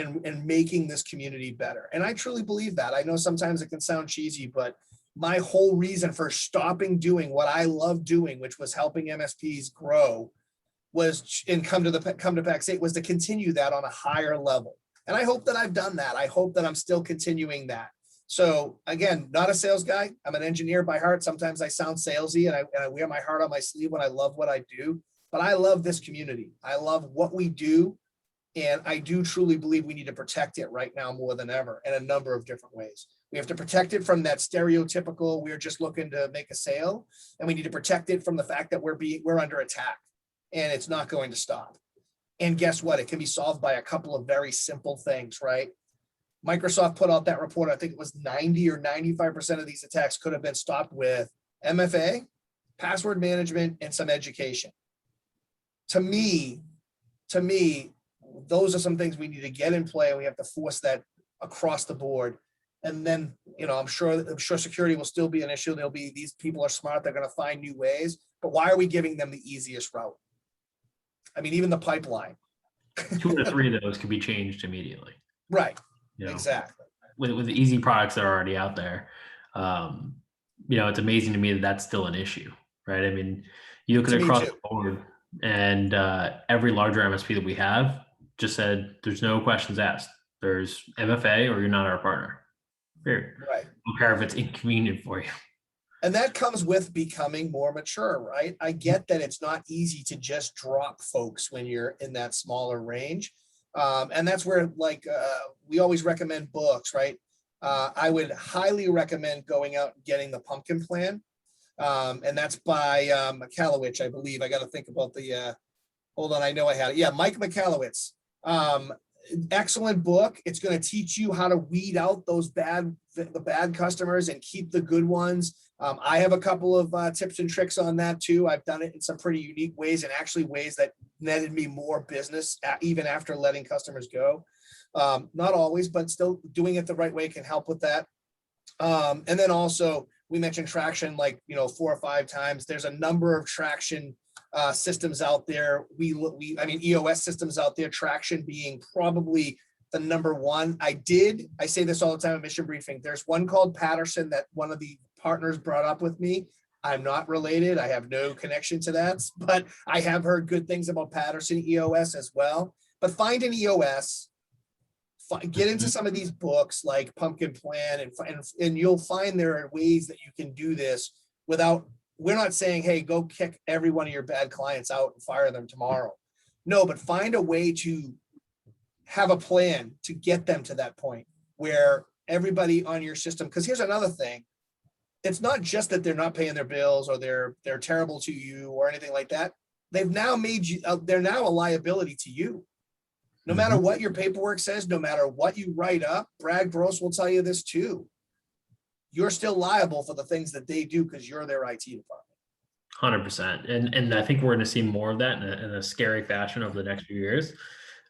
making this community better. And I truly believe that. I know sometimes it can sound cheesy, but my whole reason for stopping doing what I love doing, which was helping MSPs grow, was, and come to Pack State, was to continue that on a higher level. And I hope that I've done that. I hope that I'm still continuing that. So again, not a sales guy. I'm an engineer by heart. Sometimes I sound salesy, and I wear my heart on my sleeve when I love what I do, but I love this community. I love what we do. And I do truly believe we need to protect it right now more than ever in a number of different ways. We have to protect it from that stereotypical, we're just looking to make a sale. And we need to protect it from the fact that we're under attack, and it's not going to stop. And guess what? It can be solved by a couple of very simple things, right? Microsoft put out that report. I think it was 90 or 95% of these attacks could have been stopped with MFA, password management, and some education. To me, those are some things we need to get in play, and we have to force that across the board. And then, I'm sure security will still be an issue. There'll be, these people are smart. They're going to find new ways, but why are we giving them the easiest route? I mean, even the pipeline. 2 or 3 of those could be changed immediately. Right. Exactly. With the easy products that are already out there. It's amazing to me that that's still an issue, right? I mean, you look at across the board, and every larger MSP that we have just said there's no questions asked. There's MFA or you're not our partner. Period. Right. I don't care if it's inconvenient for you. And that comes with becoming more mature, right? I get that it's not easy to just drop folks when you're in that smaller range. And that's where, we always recommend books, right? I would highly recommend going out and getting the Pumpkin Plan. And that's by Michalowicz, I believe. I got to think about hold on, I know I had it. Yeah, Mike Michalowicz. Excellent book. It's going to teach you how to weed out those the bad customers and keep the good ones. I have a couple of tips and tricks on that too. I've done it in some pretty unique ways, and actually ways that netted me more business even after letting customers go. Not always, but still doing it the right way can help with that. And then also we mentioned traction 4 or 5 times. There's a number of traction systems out there. EOS systems out there, traction being probably the number one. I say this all the time at mission briefing. There's one called Patterson that one of the partners brought up with me. I'm not related. I have no connection to that, but I have heard good things about Patterson EOS as well. But find an EOS, get into some of these books like Pumpkin Plan, and you'll find there are ways that you can do this without, we're not saying, hey, go kick every one of your bad clients out and fire them tomorrow. No, but find a way to have a plan to get them to that point where everybody on your system, because here's another thing. It's not just that they're not paying their bills or they're terrible to you or anything like that. They've now made you, they're now a liability to you. No matter what your paperwork says, no matter what you write up, Brad Gross will tell you this too. You're still liable for the things that they do because you're their IT department. 100%. And I think we're going to see more of that in a scary fashion over the next few years.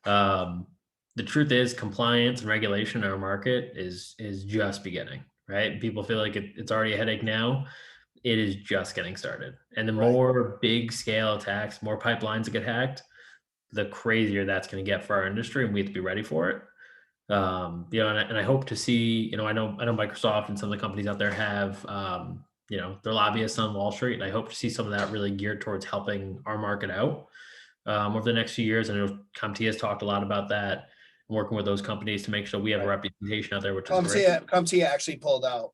The truth is, compliance and regulation in our market is just beginning, right? People feel like it's already a headache now. It is just getting started. And the more big scale attacks, more pipelines that get hacked, the crazier that's going to get for our industry, and we have to be ready for it. And I hope to see, I know Microsoft and some of the companies out there have, their lobbyists on Wall Street. And I hope to see some of that really geared towards helping our market out over the next few years. I know CompTIA has talked a lot about that, and working with those companies to make sure we have a representation out there, which is great. CompTIA actually pulled out.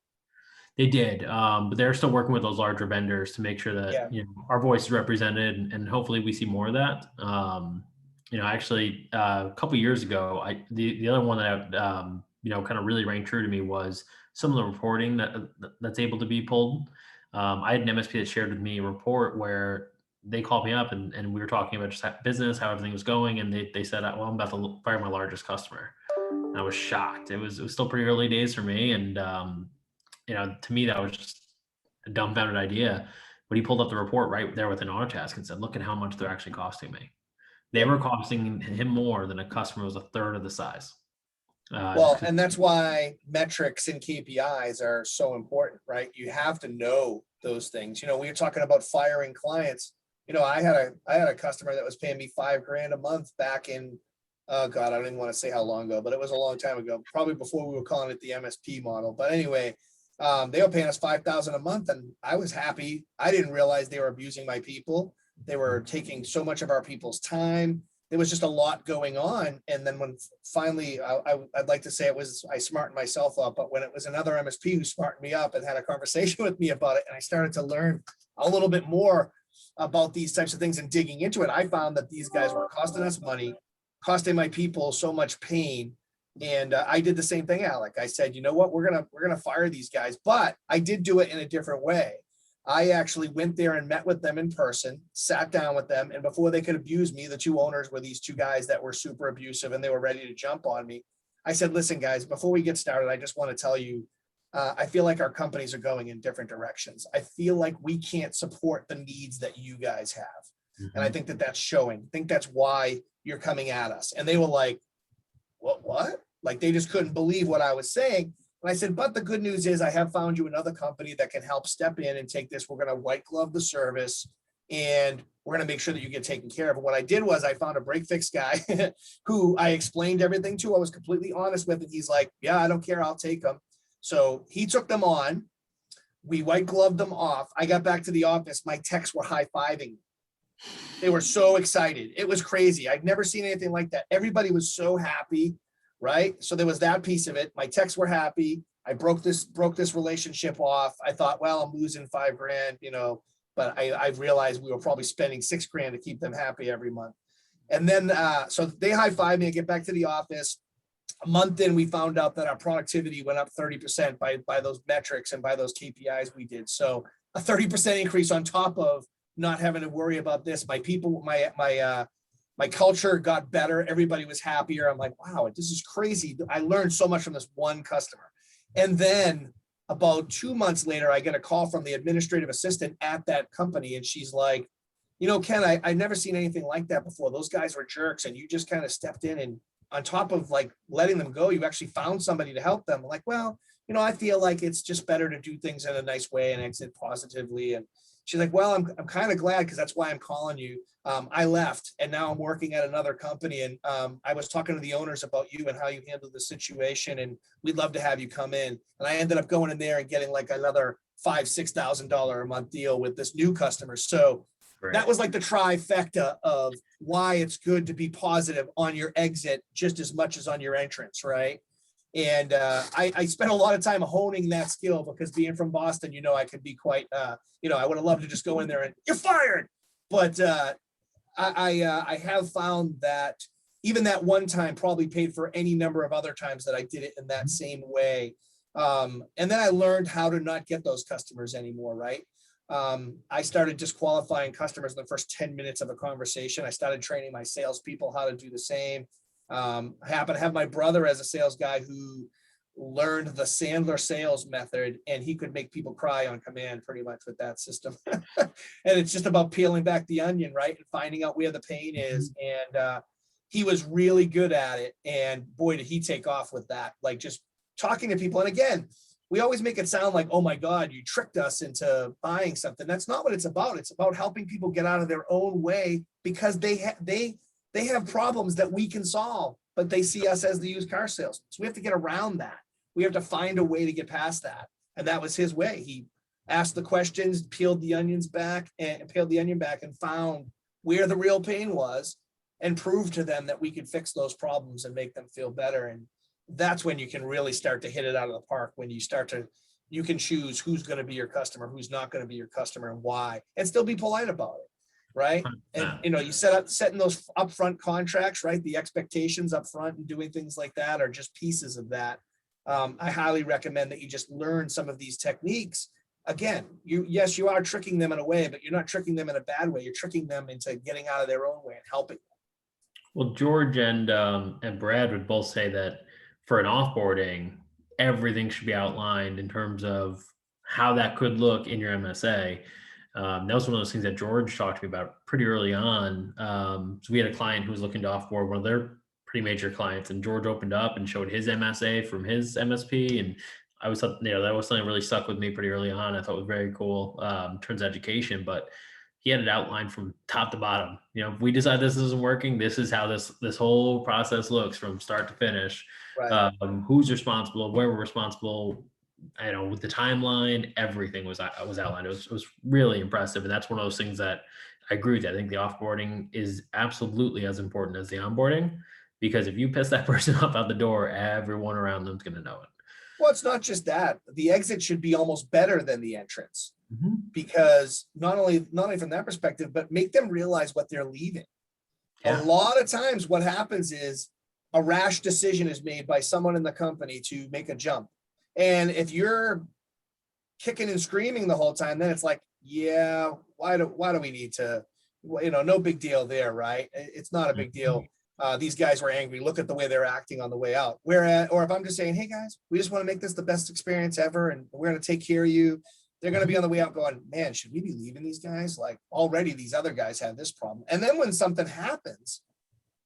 They did, but they're still working with those larger vendors to make sure that our voice is represented, and hopefully we see more of that. Actually, a couple of years ago, the other one that kind of really rang true to me was some of the reporting that's able to be pulled. I had an MSP that shared with me a report where they called me up and we were talking about just business, how everything was going, and they said, "Well, I'm about to fire my largest customer." And I was shocked. It was still pretty early days for me, and to me, that was just a dumbfounded idea. But he pulled up the report right there within Autotask and said, "Look at how much they're actually costing me." They were costing him more than a customer was a third of the size. And that's why metrics and KPIs are so important, right? You have to know those things. We were talking about firing clients. I had a customer that was paying me $5,000 a month back in, oh God, I don't even want to say how long ago, but it was a long time ago, probably before we were calling it the MSP model. But anyway, they were paying us $5,000 a month, and I was happy. I didn't realize they were abusing my people. They were taking so much of our people's time. There was just a lot going on. And then when finally, I'd like to say I smartened myself up, but when it was another MSP who smartened me up and had a conversation with me about it, and I started to learn a little bit more about these types of things and digging into it, I found that these guys were costing us money, costing my people so much pain. And I did the same thing, Alec. I said, you know what, we're gonna fire these guys, but I did do it in a different way. I actually went there and met with them in person, sat down with them, and before they could abuse me, the two owners were these two guys that were super abusive and they were ready to jump on me. I said, listen, guys, before we get started, I just want to tell you, I feel like our companies are going in different directions. I feel like we can't support the needs that you guys have. And I think that that's showing. I think that's why you're coming at us. And they were like, what? Like they just couldn't believe what I was saying. And I said, but the good news is I have found you another company that can help step in and take this. We're going to white glove the service and we're going to make sure that you get taken care of. And what I did was I found a break fix guy who I explained everything to. I was completely honest with, and he's like, yeah, I don't care. I'll take them. So he took them on. We white gloved them off. I got back to the office. My techs were high-fiving. They were so excited. It was crazy. I'd never seen anything like that. Everybody was so happy. Right. So there was that piece of it. My techs were happy. I broke this relationship off. I thought, well, I'm losing $5,000, but I realized we were probably spending $6,000 to keep them happy every month. And then, so they high-fived me. I get back to the office. A month in, we found out that our productivity went up 30% by those metrics and by those KPIs we did. So a 30% increase on top of not having to worry about this. My people, my culture got better. Everybody was happier. I'm like, wow, this is crazy. I learned so much from this one customer. And then about 2 months later, I get a call from the administrative assistant at that company. And she's like, Ken, I've never seen anything like that before. Those guys were jerks. And you just kind of stepped in, and on top of like letting them go, you actually found somebody to help them. I'm like, well, I feel like it's just better to do things in a nice way and exit positively. And she's like, well, I'm kind of glad, because that's why I'm calling you. I left and now I'm working at another company. And I was talking to the owners about you and how you handled the situation. And we'd love to have you come in. And I ended up going in there and getting like another $5,000-$6,000 a month deal with this new customer. So that was like the trifecta of why it's good to be positive on your exit just as much as on your entrance, right? And I spent a lot of time honing that skill, because being from Boston, I could be quite, I would have loved to just go in there and you're fired. But I have found that even that one time probably paid for any number of other times that I did it in that same way. And then I learned how to not get those customers anymore, right? I started disqualifying customers in the first 10 minutes of a conversation. I started training my salespeople how to do the same. I happen to have my brother as a sales guy who learned the Sandler sales method, and he could make people cry on command pretty much with that system. And it's just about peeling back the onion, right? And finding out where the pain is. And he was really good at it. And boy, did he take off with that, like just talking to people. And again, we always make it sound like, oh my God, you tricked us into buying something. That's not what it's about. It's about helping people get out of their own way, because they have problems that we can solve, but they see us as the used car salesman. So we have to get around that. We have to find a way to get past that. And that was his way. He asked the questions, peeled the onion back and found where the real pain was and proved to them that we could fix those problems and make them feel better. And that's when you can really start to hit it out of the park, when you can choose who's going to be your customer, who's not going to be your customer, and why, and still be polite about it. Right. And, you setting those upfront contracts, right? The expectations up front and doing things like that are just pieces of that. I highly recommend that you just learn some of these techniques. Again, you are tricking them in a way, but you're not tricking them in a bad way. You're tricking them into getting out of their own way and helping them. Well, George and Brad would both say that for an offboarding, everything should be outlined in terms of how that could look in your MSA. That was one of those things that George talked to me about pretty early on. So we had a client who was looking to offboard one of their pretty major clients, and George opened up and showed his MSA from his MSP. And I was, that was something that really stuck with me pretty early on. I thought it was very cool in terms of education, but he had it outlined from top to bottom. If we decide this isn't working, this is how this whole process looks from start to finish. Right. Who's responsible, where we're responsible, with the timeline, everything was outlined. It was really impressive. And that's one of those things that I agree with you. I think the offboarding is absolutely as important as the onboarding, because if you piss that person off out the door, everyone around them's going to know it. Well, it's not just that. The exit should be almost better than the entrance, Mhm. because not only from that perspective, but make them realize what they're leaving. A Yeah. lot of times what happens is a rash decision is made by someone in the company to make a jump. And if you're kicking and screaming the whole time, then it's like, yeah, why do we need to, no big deal there, right? It's not a big deal. These guys were angry. Look at the way they're acting on the way out. Whereas, or if I'm just saying, hey guys, we just want to make this the best experience ever, and we're going to take care of you. They're going to be on the way out going, man, should we be leaving these guys? Like, already these other guys have this problem. And then when something happens,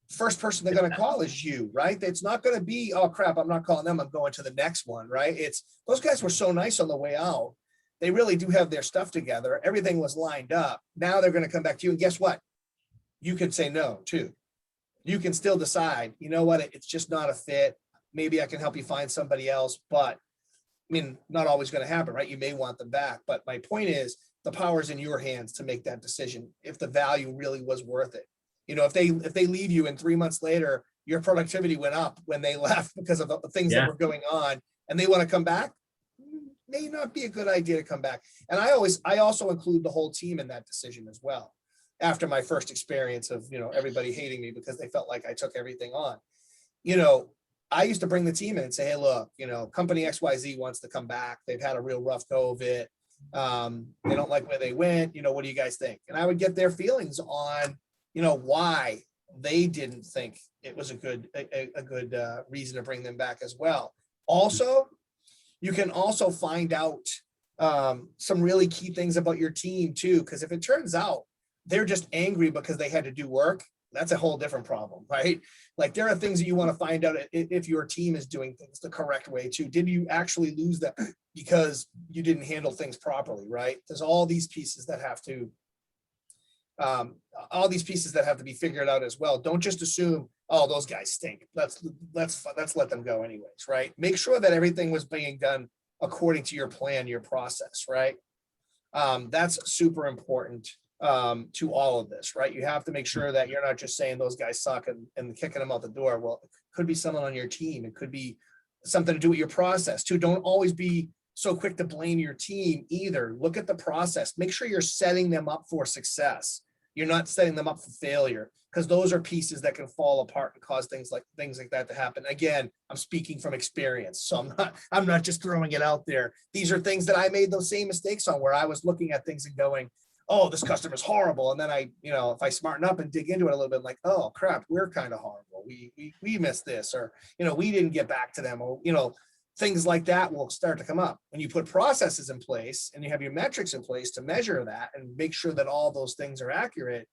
first person they're going to call is you, right? It's not going to be, oh crap, I'm not calling them, I'm going to the next one, right? It's, those guys were so nice on the way out. They really do have their stuff together. Everything was lined up. Now they're going to come back to you. And guess what? You could say no too. You can still decide, you know what, it's just not a fit. Maybe I can help you find somebody else, but I mean, not always going to happen, right? You may want them back. But my point is, the power's in your hands to make that decision if the value really was worth it. If they leave you and 3 months later, your productivity went up when they left because of the things that Yeah. were going on, and they want to come back, may not be a good idea to come back. And I also include the whole team in that decision as well. After my first experience of, everybody hating me because they felt like I took everything on, I used to bring the team in and say, hey, look, company XYZ wants to come back. They've had a real rough go of it. They don't like where they went. What do you guys think? And I would get their feelings on, why they didn't think it was a good reason to bring them back as well. Also, you can also find out some really key things about your team too, because if it turns out they're just angry because they had to do work, that's a whole different problem, right? Like, there are things that you want to find out if your team is doing things the correct way too. Did you actually lose that because you didn't handle things properly, right? There's all these pieces that have to be figured out as well. Don't just assume, oh, those guys stink. Let's let them go anyways, right? Make sure that everything was being done according to your plan, your process, right? That's super important to all of this, right? You have to make sure that you're not just saying those guys suck and kicking them out the door. Well, it could be someone on your team. It could be something to do with your process too. Don't always be so quick to blame your team either. Look at the process. Make sure you're setting them up for success. You're not setting them up for failure, because those are pieces that can fall apart and cause things like that to happen. Again, I'm speaking from experience, so I'm not just throwing it out there. These are things that I made those same mistakes on, where I was looking at things and going, oh, this customer's horrible. And then if I smarten up and dig into it a little bit, like, oh crap, we're kind of horrible. We missed this, or, we didn't get back to them, or, things like that will start to come up. When you put processes in place and you have your metrics in place to measure that and make sure that all those things are accurate,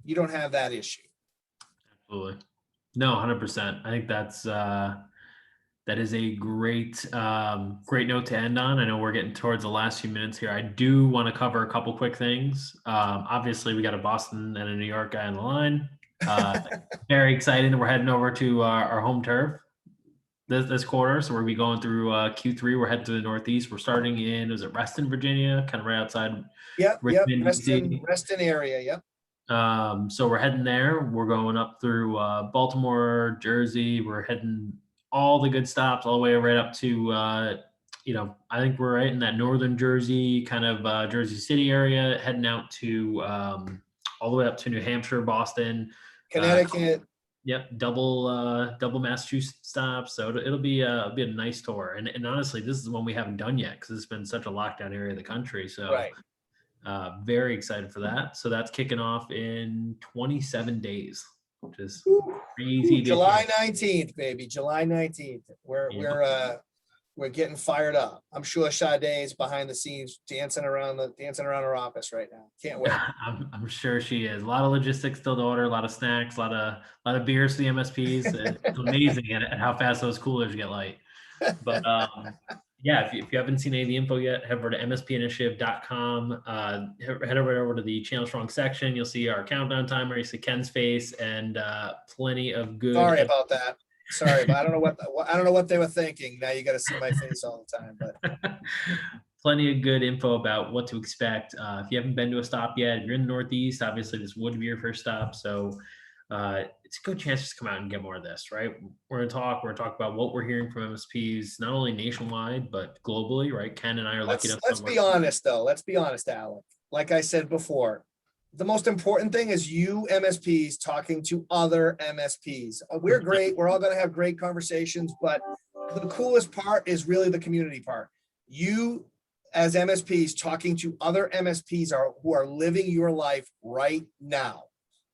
you don't have that issue. Absolutely. No, 100%. I think that is a great note to end on. I know we're getting towards the last few minutes here. I do want to cover a couple quick things. Obviously, we got a Boston and a New York guy on the line. Very exciting that we're heading over to our home turf this quarter. So we'll be going through Q3. We're heading to the Northeast. We're starting in, is it Reston, Virginia? Kind of right outside Richmond, DC. Reston area, yep. So we're heading there. We're going up through Baltimore, Jersey. We're heading all the good stops all the way right up to, I think we're right in that northern Jersey, kind of Jersey City area, heading out to all the way up to New Hampshire, Boston, Connecticut. Yep, double Massachusetts stops. So it'll be a nice tour. And honestly, this is the one we haven't done yet because it's been such a lockdown area of the country. So right. Very excited for that. So that's kicking off in 27 days, which is crazy. July 19th, baby. July 19th. We're getting fired up. I'm sure Sade's behind the scenes dancing around our office right now. Can't wait. I'm sure she is. A lot of logistics still to order, a lot of snacks, a lot of beers for the MSPs. It's amazing at how fast those coolers get light. But yeah, if you haven't seen any of the info yet, head over to mspinitiative.com. Head over to the Channel Strong section. You'll see our countdown timer. You see Ken's face and plenty of good. Sorry about that. Sorry, but I don't know what they were thinking. Now you got to see my face all the time. But plenty of good info about what to expect. If you haven't been to a stop yet, if you're in the Northeast, obviously this would be your first stop. So it's a good chance to come out and get more of this, right? We're going to talk about what we're hearing from MSPs, not only nationwide, but globally, right? Ken and I are lucky enough Let's to be work. honest though. Let's be honest, Alec. Like I said before, the most important thing is you MSPs talking to other MSPs. We're great. We're all going to have great conversations, but the coolest part is really the community part. You as MSPs talking to other MSPs who are living your life right now.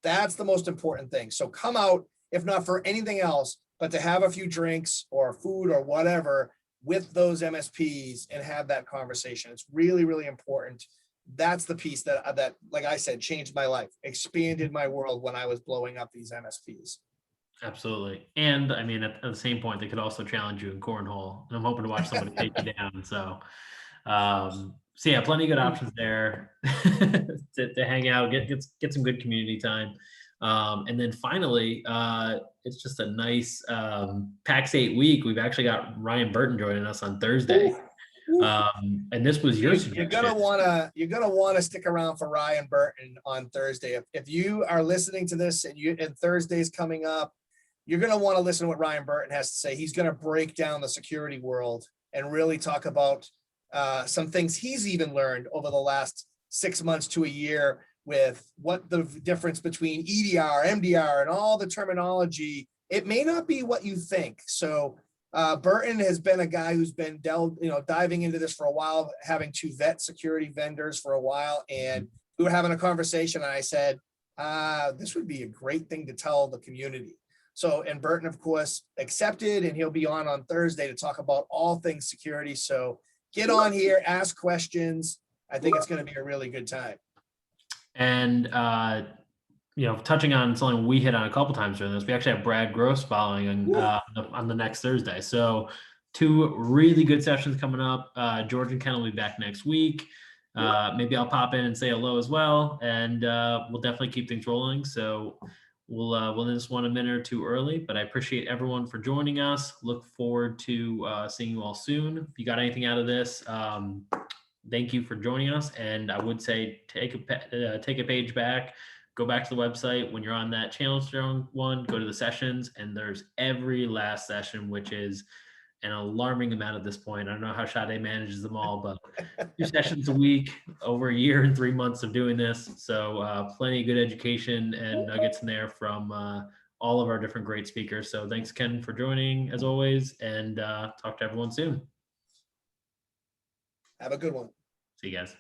That's the most important thing. So come out, if not for anything else, but to have a few drinks or food or whatever with those MSPs and have that conversation. It's really, really important. That's the piece that, like I said, changed my life, expanded my world when I was blowing up these MSPs. Absolutely. And I mean, at the same point, they could also challenge you in cornhole. And I'm hoping to watch somebody take you down. So yeah, plenty of good options there to hang out, get some good community time. And then finally, it's just a nice PAX 8 week. We've actually got Ryan Burton joining us on Thursday. And this was your suggestion. You're gonna wanna stick around for Ryan Burton on Thursday. If you are listening to this and Thursday's coming up, you're gonna want to listen to what Ryan Burton has to say. He's gonna break down the security world and really talk about some things he's even learned over the last 6 months to a year with what the difference between EDR, MDR, and all the terminology. It may not be what you think. So Burton has been a guy who's been diving into this for a while, having to vet security vendors for a while. And we were having a conversation and I said, this would be a great thing to tell the community. So, and Burton, of course, accepted, and he'll be on Thursday to talk about all things security. So get on here, ask questions. I think it's going to be a really good time. And, touching on something we hit on a couple times during this, we actually have Brad Gross following on the next Thursday. So 2 really good sessions coming up. George and Ken will be back next week. Maybe I'll pop in and say hello as well. And we'll definitely keep things rolling. So we'll end this one a minute or 2 early, but I appreciate everyone for joining us. Look forward to seeing you all soon. If you got anything out of this, thank you for joining us. And I would say take a page back, go back to the website. When you're on that channel strong one, go to the sessions, and there's every last session, which is an alarming amount at this point. I don't know how Sade manages them all, but 2 sessions a week, over a year and 3 months of doing this. So plenty of good education and nuggets in there from all of our different great speakers. So thanks, Ken, for joining as always, and talk to everyone soon. Have a good one. See you guys.